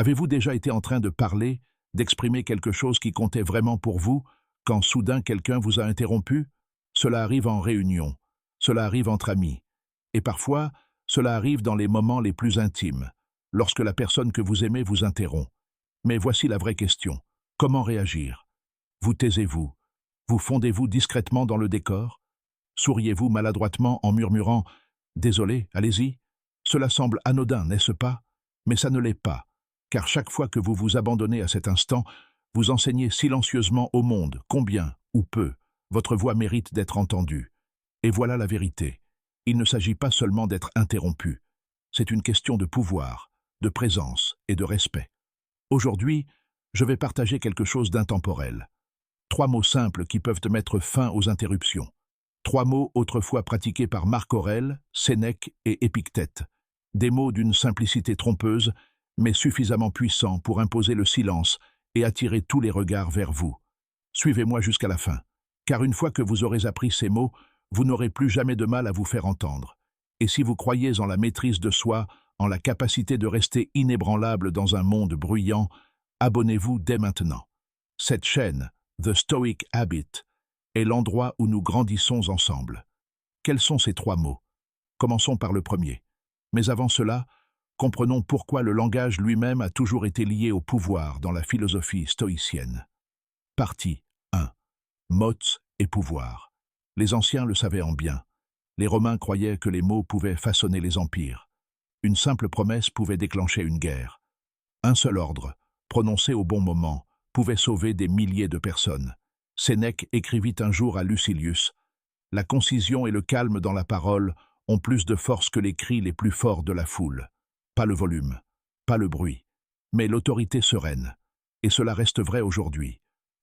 Avez-vous déjà été en train de parler, d'exprimer quelque chose qui comptait vraiment pour vous, quand soudain quelqu'un vous a interrompu? Cela arrive en réunion, cela arrive entre amis, et parfois, cela arrive dans les moments les plus intimes, lorsque la personne que vous aimez vous interrompt. Mais voici la vraie question. Comment réagir? Vous taisez-vous? Vous fondez-vous discrètement dans le décor? Souriez-vous maladroitement en murmurant « Désolé, allez-y ». Cela semble anodin, n'est-ce pas? Mais ça ne l'est pas, car chaque fois que vous vous abandonnez à cet instant, vous enseignez silencieusement au monde combien, ou peu, votre voix mérite d'être entendue. Et voilà la vérité. Il ne s'agit pas seulement d'être interrompu. C'est une question de pouvoir, de présence et de respect. Aujourd'hui, je vais partager quelque chose d'intemporel. 3 mots simples qui peuvent mettre fin aux interruptions. 3 mots autrefois pratiqués par Marc Aurèle, Sénèque et Épictète. Des mots d'une simplicité trompeuse, mais suffisamment puissants pour imposer le silence et attirer tous les regards vers vous. Suivez-moi jusqu'à la fin, car une fois que vous aurez appris ces mots, vous n'aurez plus jamais de mal à vous faire entendre. Et si vous croyez en la maîtrise de soi, en la capacité de rester inébranlable dans un monde bruyant, abonnez-vous dès maintenant. Cette chaîne, The Stoic Habit, est l'endroit où nous grandissons ensemble. Quels sont ces 3 mots? Commençons par le premier. Mais avant cela, comprenons pourquoi le langage lui-même a toujours été lié au pouvoir dans la philosophie stoïcienne. Partie 1. Mots et pouvoir. Les anciens le savaient en bien. Les Romains croyaient que les mots pouvaient façonner les empires. Une simple promesse pouvait déclencher une guerre. Un seul ordre, prononcé au bon moment, pouvait sauver des milliers de personnes. Sénèque écrivit un jour à Lucilius « La concision et le calme dans la parole ont plus de force que les cris les plus forts de la foule. Pas le volume, pas le bruit, mais l'autorité sereine. Et cela reste vrai aujourd'hui.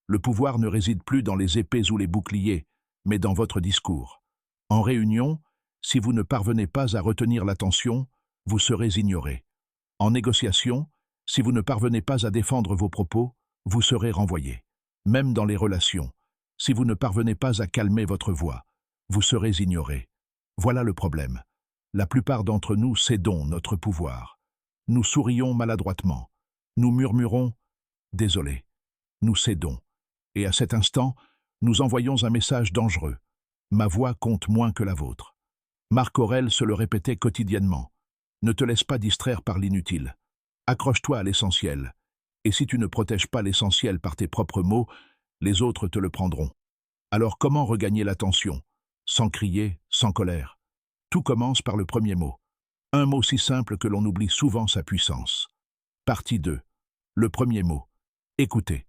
Le pouvoir ne réside plus dans les épées ou les boucliers, mais dans votre discours. En réunion, si vous ne parvenez pas à retenir l'attention, vous serez ignoré. En négociation, si vous ne parvenez pas à défendre vos propos, vous serez renvoyé. Même dans les relations, si vous ne parvenez pas à calmer votre voix, vous serez ignoré. Voilà le problème. La plupart d'entre nous cédons notre pouvoir. Nous sourions maladroitement. Nous murmurons « Désolé ». Nous cédons. Et à cet instant, nous envoyons un message dangereux. Ma voix compte moins que la vôtre. Marc Aurèle se le répétait quotidiennement. Ne te laisse pas distraire par l'inutile. Accroche-toi à l'essentiel. Et si tu ne protèges pas l'essentiel par tes propres mots, les autres te le prendront. Alors comment regagner l'attention? Sans crier, sans colère. Tout commence par le premier mot. Un mot si simple que l'on oublie souvent sa puissance. Partie 2. Le premier mot. Écoutez.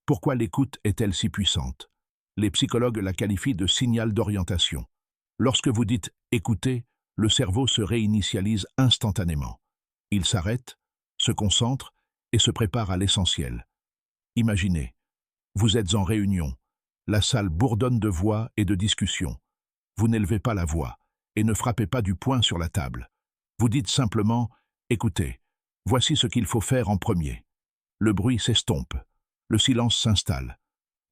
Pourquoi l'écoute est-elle si puissante? Les psychologues la qualifient de signal d'orientation. Lorsque vous dites « écoutez », le cerveau se réinitialise instantanément. Il s'arrête, se concentre et se prépare à l'essentiel. Imaginez, vous êtes en réunion, la salle bourdonne de voix et de discussions. Vous n'élevez pas la voix et ne frappez pas du poing sur la table. Vous dites simplement « écoutez, voici ce qu'il faut faire en premier ». Le bruit s'estompe, le silence s'installe.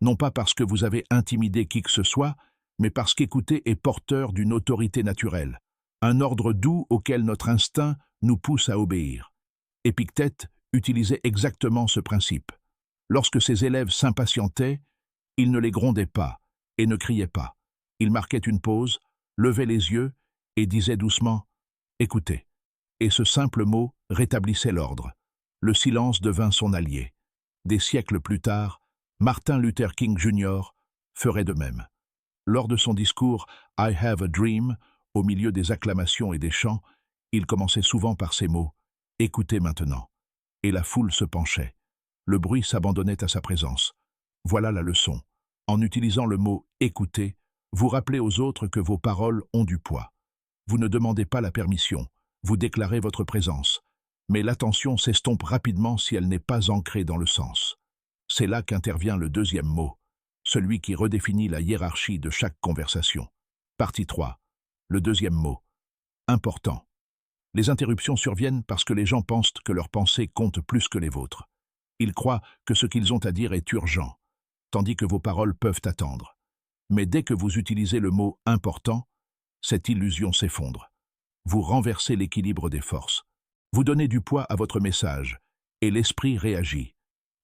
Non pas parce que vous avez intimidé qui que ce soit, mais parce qu'écouter est porteur d'une autorité naturelle, un ordre doux auquel notre instinct nous pousse à obéir. Épictète utilisait exactement ce principe. Lorsque ses élèves s'impatientaient, il ne les grondait pas et ne criait pas. Il marquait une pause, levait les yeux et disait doucement « écoutez ». Et ce simple mot rétablissait l'ordre. Le silence devint son allié. Des siècles plus tard, Martin Luther King Jr. ferait de même. Lors de son discours « I have a dream », au milieu des acclamations et des chants, il commençait souvent par ces mots « écoutez maintenant ». Et la foule se penchait. Le bruit s'abandonnait à sa présence. Voilà la leçon. En utilisant le mot « écouter », vous rappelez aux autres que vos paroles ont du poids. Vous ne demandez pas la permission, vous déclarez votre présence. Mais l'attention s'estompe rapidement si elle n'est pas ancrée dans le sens. C'est là qu'intervient le deuxième mot, celui qui redéfinit la hiérarchie de chaque conversation. Partie 3. Le deuxième mot. Important. Les interruptions surviennent parce que les gens pensent que leurs pensées comptent plus que les vôtres. Ils croient que ce qu'ils ont à dire est urgent, tandis que vos paroles peuvent attendre. Mais dès que vous utilisez le mot « important », cette illusion s'effondre. Vous renversez l'équilibre des forces. Vous donnez du poids à votre message, et l'esprit réagit.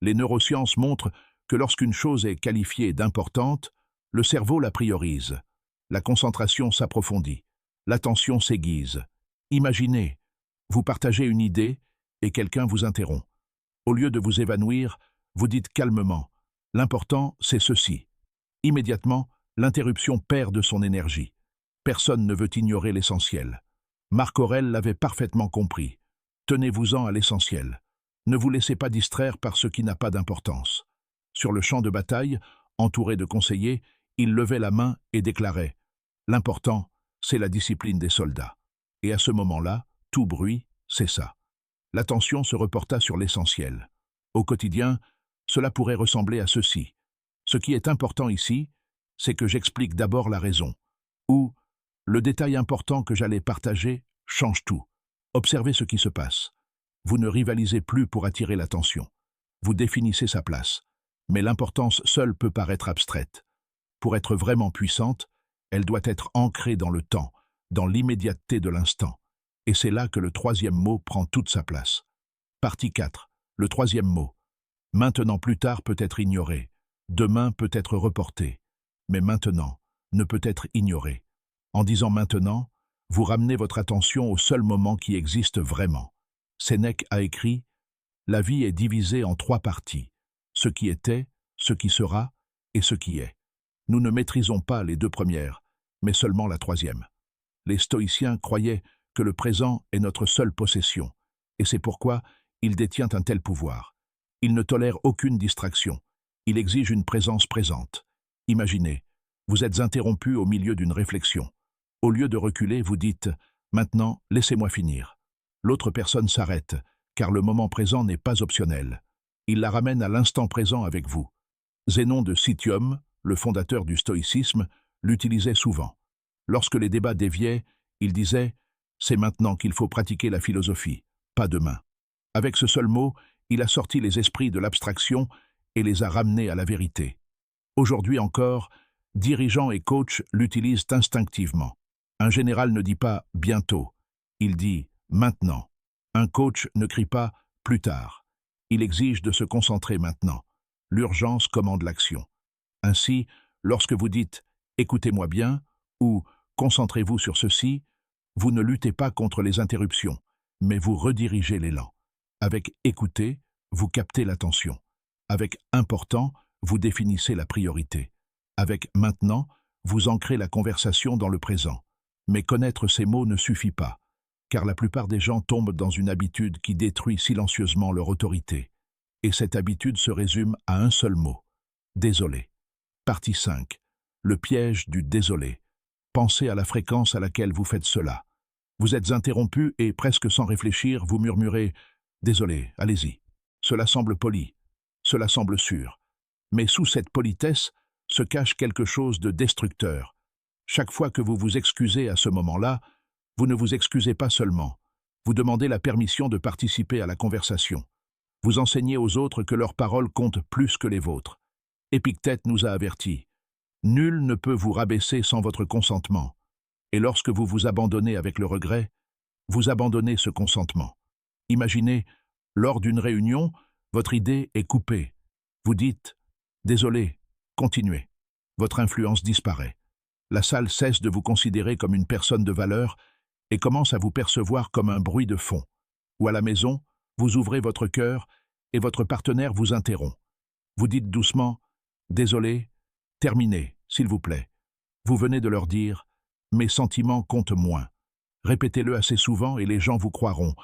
Les neurosciences montrent que lorsqu'une chose est qualifiée d'importante, le cerveau la priorise. La concentration s'approfondit. L'attention s'aiguise. Imaginez, vous partagez une idée et quelqu'un vous interrompt. Au lieu de vous évanouir, vous dites calmement « L'important, c'est ceci ». Immédiatement, l'interruption perd de son énergie. Personne ne veut ignorer l'essentiel. Marc Aurèle l'avait parfaitement compris. Tenez-vous-en à l'essentiel. Ne vous laissez pas distraire par ce qui n'a pas d'importance. Sur le champ de bataille, entouré de conseillers, il levait la main et déclarait « L'important, c'est la discipline des soldats ». Et à ce moment-là, tout bruit cessa. L'attention se reporta sur l'essentiel. Au quotidien, cela pourrait ressembler à ceci. Ce qui est important ici, c'est que j'explique d'abord la raison. Ou, le détail important que j'allais partager change tout. Observez ce qui se passe. Vous ne rivalisez plus pour attirer l'attention. Vous définissez sa place. Mais l'importance seule peut paraître abstraite. Pour être vraiment puissante, elle doit être ancrée dans le temps, dans l'immédiateté de l'instant. Et c'est là que le troisième mot prend toute sa place. Partie 4. Le troisième mot. Maintenant plus tard peut être ignoré. Demain peut être reporté. Mais maintenant ne peut être ignoré. En disant maintenant, vous ramenez votre attention au seul moment qui existe vraiment. Sénèque a écrit « La vie est divisée en 3 parties. Ce qui était, ce qui sera et ce qui est. Nous ne maîtrisons pas les 2 premières, mais seulement la 3e. Les stoïciens croyaient que le présent est notre seule possession, et c'est pourquoi il détient un tel pouvoir. Il ne tolère aucune distraction. Il exige une présence présente. Imaginez, vous êtes interrompu au milieu d'une réflexion. Au lieu de reculer, vous dites « Maintenant, laissez-moi finir ». L'autre personne s'arrête, car le moment présent n'est pas optionnel. Il la ramène à l'instant présent avec vous. Zénon de Citium, le fondateur du stoïcisme, l'utilisait souvent. Lorsque les débats déviaient, il disait « C'est maintenant qu'il faut pratiquer la philosophie, pas demain ». Avec ce seul mot, il a sorti les esprits de l'abstraction et les a ramenés à la vérité. Aujourd'hui encore, dirigeants et coachs l'utilisent instinctivement. Un général ne dit pas « bientôt », il dit « maintenant ». Un coach ne crie pas « plus tard ». Il exige de se concentrer maintenant. L'urgence commande l'action. Ainsi, lorsque vous dites « écoutez-moi bien » ou « concentrez-vous sur ceci », vous ne luttez pas contre les interruptions, mais vous redirigez l'élan. Avec « écouter », vous captez l'attention. Avec « important », vous définissez la priorité. Avec « maintenant », vous ancrez la conversation dans le présent. Mais connaître ces mots ne suffit pas, car la plupart des gens tombent dans une habitude qui détruit silencieusement leur autorité. Et cette habitude se résume à un seul mot. Désolé. Partie 5. Le piège du désolé. Pensez à la fréquence à laquelle vous faites cela. Vous êtes interrompu et, presque sans réfléchir, vous murmurez « Désolé, allez-y ». Cela semble poli, cela semble sûr. Mais sous cette politesse se cache quelque chose de destructeur. Chaque fois que vous vous excusez à ce moment-là, vous ne vous excusez pas seulement. Vous demandez la permission de participer à la conversation. Vous enseignez aux autres que leurs paroles comptent plus que les vôtres. Épictète nous a avertis. Nul ne peut vous rabaisser sans votre consentement. Et lorsque vous vous abandonnez avec le regret, vous abandonnez ce consentement. Imaginez, lors d'une réunion, votre idée est coupée. Vous dites « Désolé, continuez ». Votre influence disparaît. La salle cesse de vous considérer comme une personne de valeur et commence à vous percevoir comme un bruit de fond. Ou à la maison, vous ouvrez votre cœur et votre partenaire vous interrompt. Vous dites doucement « Désolé, terminez, s'il vous plaît ». Vous venez de leur dire « Mes sentiments comptent moins ». Répétez-le assez souvent et les gens vous croiront.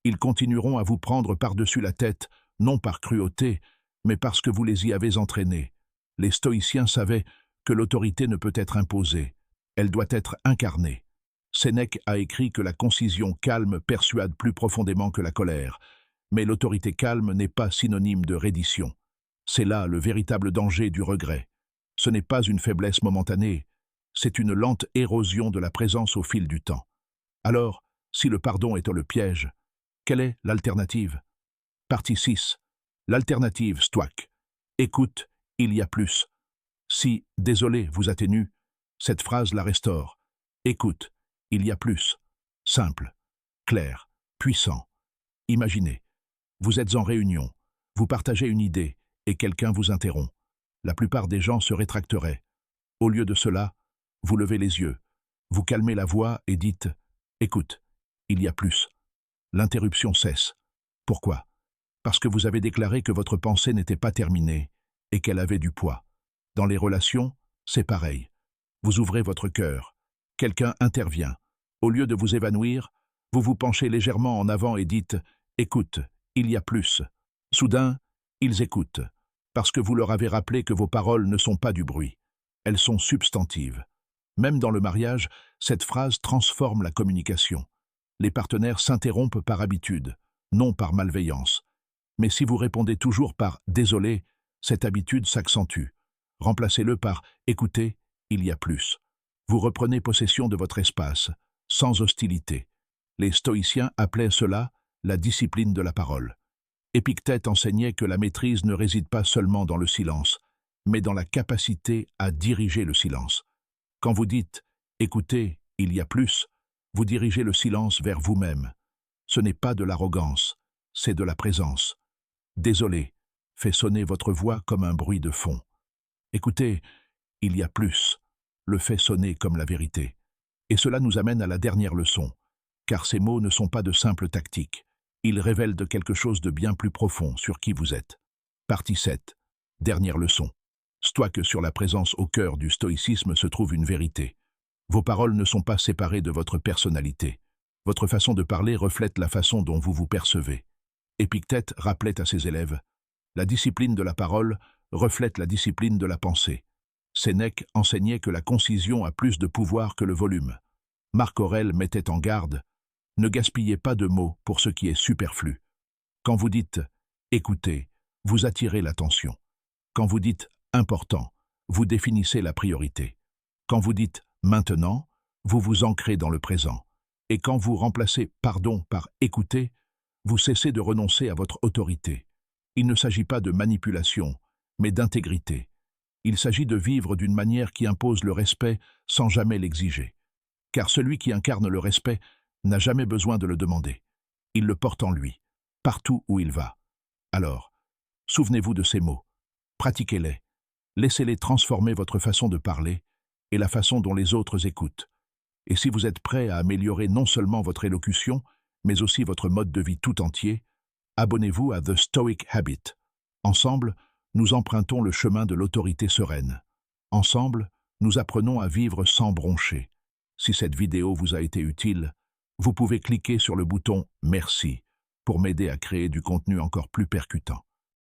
Ils continueront à vous prendre par-dessus la tête, non par cruauté, mais parce que vous les y avez entraînés. Les stoïciens savaient que l'autorité ne peut être imposée, elle doit être incarnée. Sénèque a écrit que la concision calme persuade plus profondément que la colère, mais l'autorité calme n'est pas synonyme de reddition. C'est là le véritable danger du regret. Ce n'est pas une faiblesse momentanée, c'est une lente érosion de la présence au fil du temps. Alors, si le pardon est le piège, quelle est l'alternative? Partie 6. L'alternative stoïque. Écoute, il y a plus. Si « désolé » vous atténue, cette phrase la restaure. Écoute, il y a plus. Simple, clair, puissant. Imaginez. Vous êtes en réunion, vous partagez une idée, et quelqu'un vous interrompt. La plupart des gens se rétracteraient. Au lieu de cela, vous levez les yeux, vous calmez la voix et dites « Écoute, il y a plus ». L'interruption cesse. Pourquoi? Parce que vous avez déclaré que votre pensée n'était pas terminée et qu'elle avait du poids. Dans les relations, c'est pareil. Vous ouvrez votre cœur. Quelqu'un intervient. Au lieu de vous évanouir, vous vous penchez légèrement en avant et dites « Écoute, il y a plus ». Soudain, ils écoutent, parce que vous leur avez rappelé que vos paroles ne sont pas du bruit. Elles sont substantives. Même dans le mariage, cette phrase transforme la communication. Les partenaires s'interrompent par habitude, non par malveillance. Mais si vous répondez toujours par « désolé », cette habitude s'accentue. Remplacez-le par « écoutez, il y a plus ». Vous reprenez possession de votre espace, sans hostilité. Les stoïciens appelaient cela la discipline de la parole. Épictète enseignait que la maîtrise ne réside pas seulement dans le silence, mais dans la capacité à diriger le silence. Quand vous dites « écoutez, il y a plus », vous dirigez le silence vers vous-même. Ce n'est pas de l'arrogance, c'est de la présence. Désolé, fait sonner votre voix comme un bruit de fond. Écoutez, il y a plus, le fait sonner comme la vérité. Et cela nous amène à la dernière leçon, car ces mots ne sont pas de simples tactiques. Ils révèlent de quelque chose de bien plus profond sur qui vous êtes. Partie 7. Dernière leçon. Soit que sur la présence au cœur du stoïcisme se trouve une vérité. Vos paroles ne sont pas séparées de votre personnalité. Votre façon de parler reflète la façon dont vous vous percevez. Épictète rappelait à ses élèves « La discipline de la parole reflète la discipline de la pensée ». Sénèque enseignait que la concision a plus de pouvoir que le volume. Marc Aurèle mettait en garde « Ne gaspillez pas de mots pour ce qui est superflu ». Quand vous dites « écoutez », vous attirez l'attention. Quand vous dites « important », vous définissez la priorité. Quand vous dites « maintenant », vous vous ancrez dans le présent. Et quand vous remplacez « pardon » par « écouter », vous cessez de renoncer à votre autorité. Il ne s'agit pas de manipulation, mais d'intégrité. Il s'agit de vivre d'une manière qui impose le respect sans jamais l'exiger. Car celui qui incarne le respect n'a jamais besoin de le demander. Il le porte en lui, partout où il va. Alors, souvenez-vous de ces mots, pratiquez-les, laissez-les transformer votre façon de parler et la façon dont les autres écoutent. Et si vous êtes prêt à améliorer non seulement votre élocution, mais aussi votre mode de vie tout entier, abonnez-vous à The Stoic Habit. Ensemble, nous empruntons le chemin de l'autorité sereine. Ensemble, nous apprenons à vivre sans broncher. Si cette vidéo vous a été utile, vous pouvez cliquer sur le bouton « Merci » pour m'aider à créer du contenu encore plus percutant.